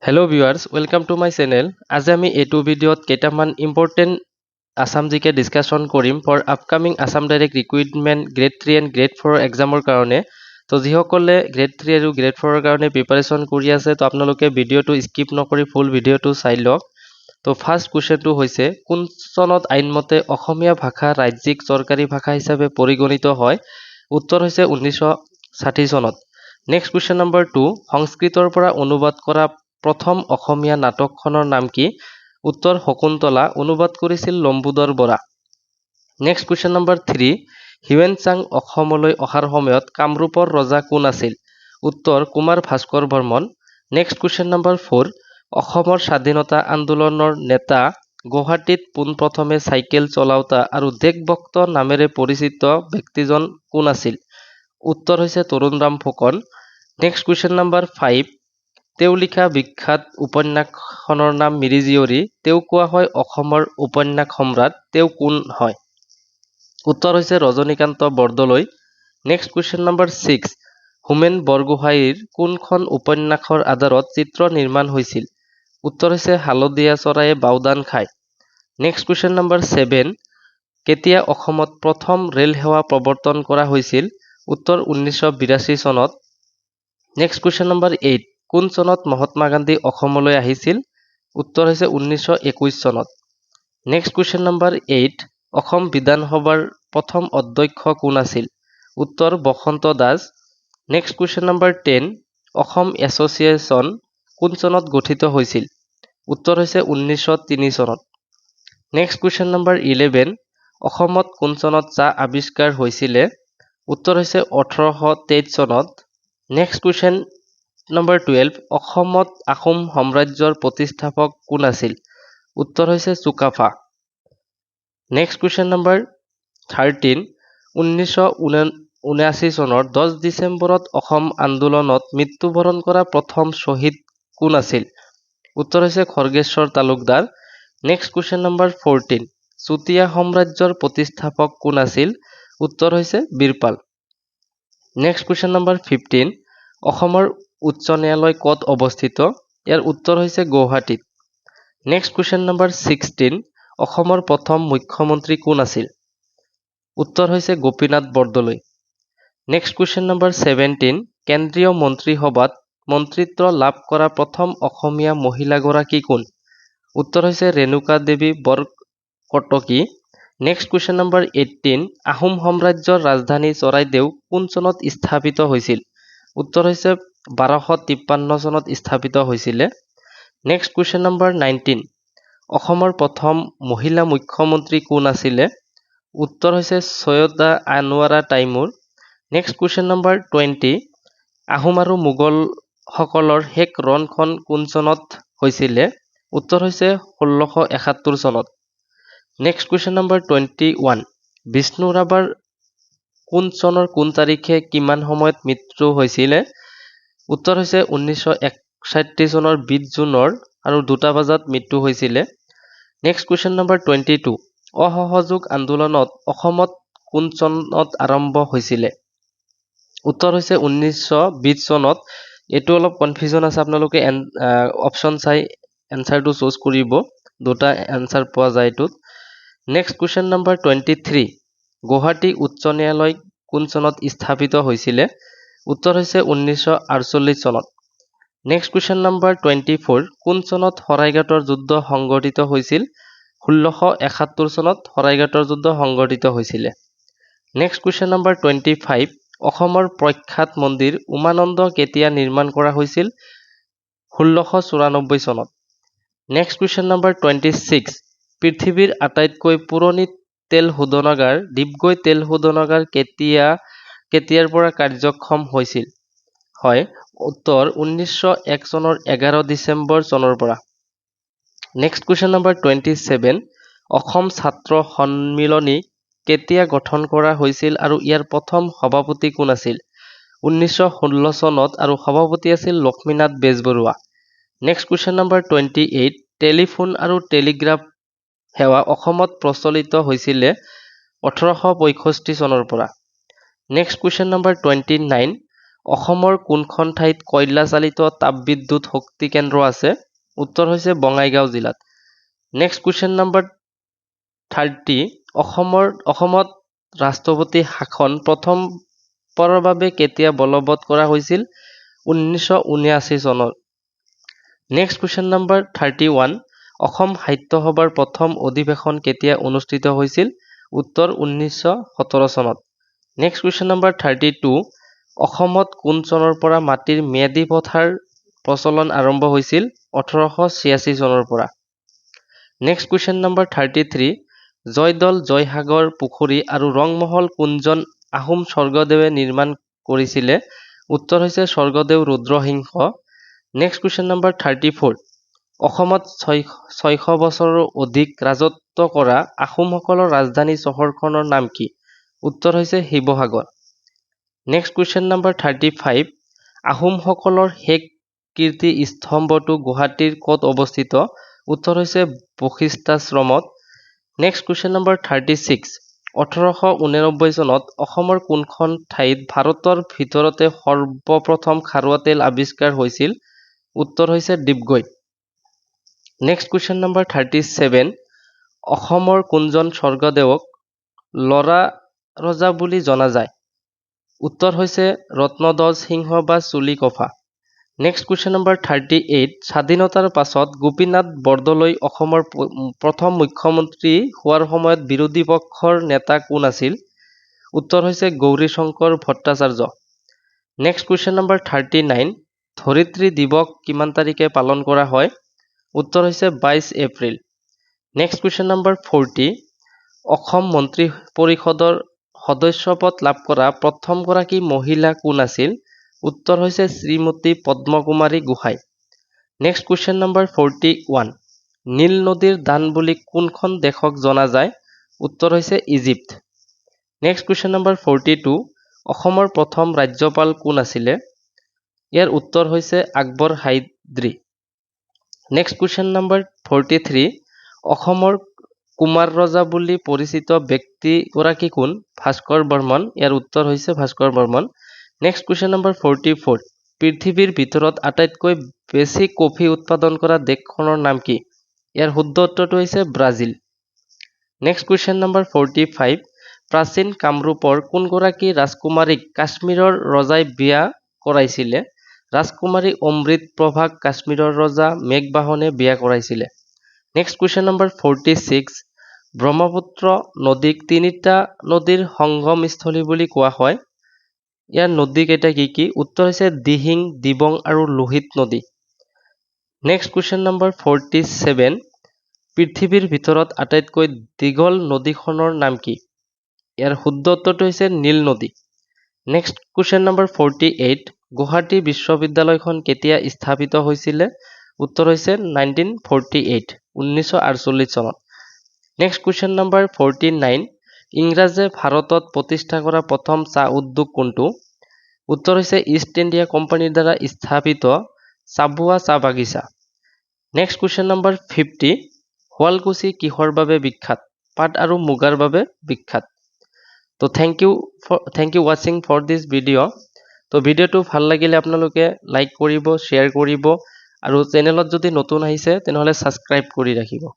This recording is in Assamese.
Hello viewers, welcome to my channel. আজি আমি এইটো ভিডিঅ'ত কেইটামান ইম্পৰ্টেণ্ট আসাম জিকে ডিসকাশন কৰিম for upcoming Assam direct recruitment grade 3 and grade 4 এক্সামৰ কাৰণে। তো যিসকলে গ্ৰেড 3 আৰু গ্ৰেড 4 কাৰণে প্ৰিপাৰেশ্যন কৰি আছে তো আপোনালোকে ভিডিঅ'টো স্কিপ নকৰি ফুল ভিডিঅ'টো চাই লওক। তো ফাৰ্ষ্ট কুৱেশ্যনটো হৈছে কোন চনত আইনমতে অসমীয়া ভাষা ৰাজ্যিক চৰকাৰী ভাষা হিচাপে পৰিগণিত হয়? উত্তৰ হৈছে 1960 চনত। নেক্সট কুৱেশ্যন নম্বৰ 2, সংস্কৃতৰ পৰা অনুবাদ কৰা প্ৰথম অসমীয়া নাটকখনৰ নাম কি? উত্তৰ শকুন্তলা, অনুবাদ কৰিছিল Lambodar Bora. Next question number 3, Hiuen Tsang অসমলৈ অহাৰ সময়ত কামৰূপৰ ৰজা কোন আছিল? উত্তৰ Kumar Bhaskar Barman. Next question number 4, অসমৰ স্বাধীনতা আন্দোলনৰ নেতা গুৱাহাটীত পোনপ্ৰথমে চাইকেল চলাওঁতা আৰু দেশভক্ত নামেৰে পৰিচিত ব্যক্তিজন কোন আছিল? উত্তৰ হৈছে Tarunram Phukan. Next question number 5, তেওঁ লিখা বিখ্যাত উপন্যাসখনৰ নাম মিৰিজীয়ৰী। তেওঁ কোৱা হয় অসমৰ উপন্যাস সম্ৰাট। তেওঁ কোন হয়? উত্তৰ হৈছে Rajanikanta Bordoloi. Next question number 6, Homen বৰগোহাঞিৰ কোনখন উপন্যাসৰ আধাৰত চিত্ৰ নিৰ্মাণ হৈছিল? উত্তৰ হৈছে হালধীয়া চৰায়ে বাওদান খায়। নেক্সট কুৱেশ্যন নম্বৰ 7, কেতিয়া অসমত প্ৰথম ৰেল সেৱা প্ৰৱৰ্তন কৰা হৈছিল? উত্তৰ 1982 চনত। নেক্সট কুৱেশ্যন নম্বৰ 8, কোন চনত মহাত্মা গান্ধী অসমলৈ আহিছিল? উত্তৰ হৈছে 1921 চনত। নেক্সট কুৱেশ্যন নম্বৰ 8, অসম বিধানসভাৰ প্ৰথম অধ্যক্ষ কোন আছিল? উত্তৰ Basanta Das. Next question number 10, Assam association কোন চনত গঠিত হৈছিল? উত্তৰ হৈছে 1903 চনত। নেক্সট কুৱেশ্যন নম্বৰ 11, অসমত কোন চনত চাহ আৱিষ্কাৰ হৈছিলে? উত্তৰ হৈছে 1823 চনত। নেক্সট কুৱেশ্যন নম্বৰ 12, অসমত আহোম সাম্ৰাজ্যৰ প্ৰতিষ্ঠাপক কোন আছিল? উত্তৰ হৈছে চুকাফা। নেক্সট কুৱেশ্যন নম্বৰ 13, 1979 চনৰ 10 ডিচেম্বৰত অসম আন্দোলনত মৃত্যুবৰণ কৰা প্ৰথম শ্বহীদ কোন আছিল? উত্তৰ হৈছে Khargeswar Talukdar. Next question number 14, Chutia সাম্ৰাজ্যৰ প্ৰতিষ্ঠাপক কোন আছিল? উত্তৰ হৈছে বীৰপাল। নেক্সট কুৱেশ্যন নম্বৰ 15, অসমৰ উচ্চ ন্যায়ালয় ক'ত অৱস্থিত? ইয়াৰ উত্তৰ হৈছে গুৱাহাটীত। নেক্সট কুৱেশ্যন নম্বৰ 16, অসমৰ প্ৰথম মুখ্যমন্ত্ৰী কোন আছিল? উত্তৰ হৈছে Gopinath Bordoloi. Next question number 17, কেন্দ্ৰীয় মন্ত্ৰীসভাত মন্ত্ৰিত্ব লাভ কৰা প্ৰথম অসমীয়া মহিলাগৰাকী কোন? উত্তৰ হৈছে Renuka Devi Borkotoky. Next question number 18, Ahom সাম্ৰাজ্যৰ ৰাজধানী চৰাইদেউ কোন চনত স্থাপিত হৈছিল? উত্তৰ হৈছে 1253 চনত স্থাপিত হৈছিলে। নেক্সট কুৱেশ্যন নম্বৰ 19, অসমৰ প্ৰথম মহিলা মুখ্যমন্ত্ৰী কোন আছিলে? উত্তৰ হৈছে Syeda Anowara Taimur. Next question number 20, Ahom আৰু মোগলসকলৰ শেষ ৰণখন কোন চনত হৈছিলে? উত্তৰ হৈছে 1671 চনত। নেক্সট কুৱেশ্যন নম্বৰ 21, বিষ্ণু ৰাভাৰ কোন চনৰ কোন তাৰিখে কিমান সময়ত মৃত্যু হৈছিলে? উত্তৰ হৈছে 1961 চনৰ 20 জুনৰ আৰু 2টা বজাত মৃত্যু হৈছিলে। নেক্সট কুৱেশ্যন নম্বৰ 22, অসহযোগ আন্দোলনত অসমত কোন চনত আৰম্ভ হৈছিলে? উত্তৰ হৈছে 1920 চনত। এইটো অলপ কনফিউজন আছে, আপোনালোকে অপশ্যন চাই এনচাৰটো চুজ কৰিব। 2টা এনচাৰ পোৱা যায় এইটোত। নেক্সট কুৱেশ্যন নম্বৰ 23, গুৱাহাটী উচ্চ ন্যায়ালয় কোন চনত স্থাপিত হৈছিলে? উত্তৰ হৈছে 1948 চনত। নেক্সট কুৱেশ্যন নম্বৰ 24, কোন চনত শৰাইঘাটৰ যুদ্ধ সংঘটিত হৈছিল? 1671 চনত শৰাইঘাটৰ যুদ্ধ সংঘটিত হৈছিলে। নেক্সট কুৱেশ্যন নম্বৰ 25, অসমৰ প্ৰখ্যাত মন্দিৰ উমানন্দ কেতিয়া নিৰ্মাণ কৰা হৈছিল? 1694 চনত। নেক্সট কুৱেশ্যন নম্বৰ 26, পৃথিৱীৰ আটাইতকৈ পুৰণি তেল শোধনাগাৰ ডিগবৈ তেল শোধনাগাৰ কেতিয়াৰ পৰা কাৰ্যক্ষম হৈছিল? হয়, উত্তৰ 1901 চনৰ 11 ডিচেম্বৰ চনৰ পৰা। নেক্সট কুৱেশ্যন নম্বৰ 27, অসম ছাত্ৰ সন্মিলনী কেতিয়া গঠন কৰা হৈছিল আৰু ইয়াৰ প্ৰথম সভাপতি কোন আছিল? 1916 চনত আৰু সভাপতি আছিল Lakshminath Bezbaroa. Next question number 28, telephone আৰু টেলিগ্ৰাফ সেৱা অসমত প্ৰচলিত হৈছিলে 1865 চনৰ পৰা। নেক্সট কুৱেশ্যন নম্বৰ 29, অসমৰ কোনখন ঠাইত কয়লা চালিত তাপবিদ্যুৎ শক্তি কেন্দ্ৰ আছে উত্তৰ হৈছে বঙাইগাঁও জিলাত নেক্সট কুৱেশ্যন নম্বৰ 30 অসমত ৰাষ্ট্ৰপতি শাসন প্ৰথমবাৰৰ বাবে কেতিয়া বলবৎ কৰা হৈছিল 1979 চনত নেক্সট কুৱেশ্যন নম্বৰ 31 অসম সাহিত্য সভাৰ প্ৰথম অধিৱেশন কেতিয়া অনুষ্ঠিত হৈছিল উত্তৰ 1917 চনত নেক্সট কুৱেশ্যন নম্বৰ 32 অসমত কোন চনৰ পৰা মাটিৰ ম্যাদী পথাৰ প্ৰচলন আৰম্ভ হৈছিল 1886 চনৰ পৰা নেক্সট কুৱেশ্যন নম্বৰ 33 জয়দল জয়সাগৰ পুখুৰী আৰু ৰংমহল কোনজন আহোম স্বৰ্গদেৱে নিৰ্মাণ কৰিছিলে উত্তৰ হৈছে স্বৰ্গদেউ ৰুদ্ৰসিংহ নেক্সট কুৱেশ্যন নম্বৰ 34 অসমত 600 বছৰৰ অধিক ৰাজত্ব কৰা আহোমসকলৰ ৰাজধানী চহৰখনৰ নাম কি উত্তৰ হৈছে শিৱসাগৰ নেক্সট কুৱেশ্যন নম্বৰ 35 আহোমসকলৰ শেষ কীৰ্তি স্তম্ভটো গুৱাহাটীৰ ক'ত অৱস্থিত উত্তৰ হৈছে বশিষ্ঠাশ্ৰমত নেক্সট কুৱেশ্যন নম্বৰ 36 1889 চনত অসমৰ কোনখন ঠাইত ভাৰতৰ ভিতৰতে সৰ্বপ্ৰথম খাৰুৱা তেল আৱিষ্কাৰ হৈছিল উত্তৰ হৈছে ডিগবৈ নেক্সট কুৱেশ্যন নম্বৰ 37 অসমৰ কোনজন স্বৰ্গদেৱক লৰা ৰজা বুলি জনা যায় উত্তৰ হৈছে ৰত্নধ্বজ সিংহ বা চুলিকফা নেক্সট কুৱেশ্যন নম্বৰ 38 স্বাধীনতাৰ পাছত গোপীনাথ বৰদলৈ অসমৰ প্ৰথম মুখ্যমন্ত্ৰী হোৱাৰ সময়ত বিৰোধী পক্ষৰ নেতা কোন আছিল উত্তৰ হৈছে Gaurishankar Bhattacharya next question number 39 ধৰিত্ৰী দিৱস কিমান তাৰিখে পালন কৰা হয় উত্তৰ হৈছে 22 April next question number 40 Assam মন্ত্ৰী পৰিষদৰ সদস্যপদ লাভ কৰা প্ৰথমগৰাকী মহিলা কোন আছিল উত্তৰ হৈছে Srimati Padmakumari Gohain next question number 41 নীল নদীৰ দান বুলি কোনখন দেশক জনা যায় উত্তৰ হৈছে ইজিপ্ত নেক্সট কুৱেশ্যন নম্বৰ 42 অসমৰ প্ৰথম ৰাজ্যপাল কোন আছিলে ইয়াৰ উত্তৰ হৈছে আকবৰ হাইদ্ৰী নেক্সট কুৱেশ্যন নম্বৰ 43 অসমৰ কুমাৰ ৰজা বুলি পৰিচিত ব্যক্তিগৰাকী কোন ভাস্কৰ বৰ্মন ইয়াৰ উত্তৰ হৈছে Bhaskar Barman next question number 44 পৃথিৱীৰ ভিতৰত আটাইতকৈ বেছি কফি উৎপাদন কৰা দেশখনৰ নাম কি ইয়াৰ শুদ্ধ উত্তৰটো হৈছে ব্ৰাজিল নেক্সট কুৱেশ্যন নম্বৰ 45 প্ৰাচীন কামৰূপৰ কোনগৰাকী ৰাজকুমাৰীক কাশ্মীৰৰ ৰজাই বিয়া কৰাইছিলে ৰাজকুমাৰী অমৃত প্ৰভাক কাশ্মীৰৰ ৰজা মেঘবাহনে বিয়া কৰাইছিলে নেক্সট কুৱেশ্যন নম্বৰ 46 ব্ৰহ্মপুত্ৰ নদীক তিনিটা নদীৰ সংগমস্থলী বুলি কোৱা হয় ইয়াৰ নদী কেইটা কি উত্তৰ হৈছে দিহিং দিবং আৰু লোহিত নদী নেক্সট কুৱেশ্যন নম্বৰ 47 পৃথিৱীৰ ভিতৰত আটাইতকৈ দীঘল নদীখনৰ নাম কি ইয়াৰ শুদ্ধ উত্তৰটো হৈছে নীল নদী নেক্সট কুৱেশ্যন নম্বৰ 48 গুৱাহাটী বিশ্ববিদ্যালয়খন কেতিয়া স্থাপিত হৈছিলে উত্তৰ হৈছে 1948 চনত নেক্সট কুৱেশ্যন নম্বৰ 49 ইংৰাজে ভাৰতত প্ৰতিষ্ঠা কৰা প্ৰথম চাহ উদ্যোগ কোনটো উত্তৰ হৈছে ইষ্ট ইণ্ডিয়া কোম্পানীৰ দ্বাৰা স্থাপিত চাবুৱা চাহ বাগিচা নেক্সট কুৱেশ্যন নম্বৰ 50 শুৱালকুছি কিহৰ বাবে বিখ্যাত পাট আৰু মুগাৰ বাবে বিখ্যাত তো thank you watching for this video' তো ভিডিঅ'টো ভাল লাগিলে আপোনালোকে লাইক কৰিব শ্বেয়াৰ কৰিব আৰু চেনেলত যদি নতুন আহিছে তেনেহলে সাবস্ক্ৰাইব কৰি ৰাখিব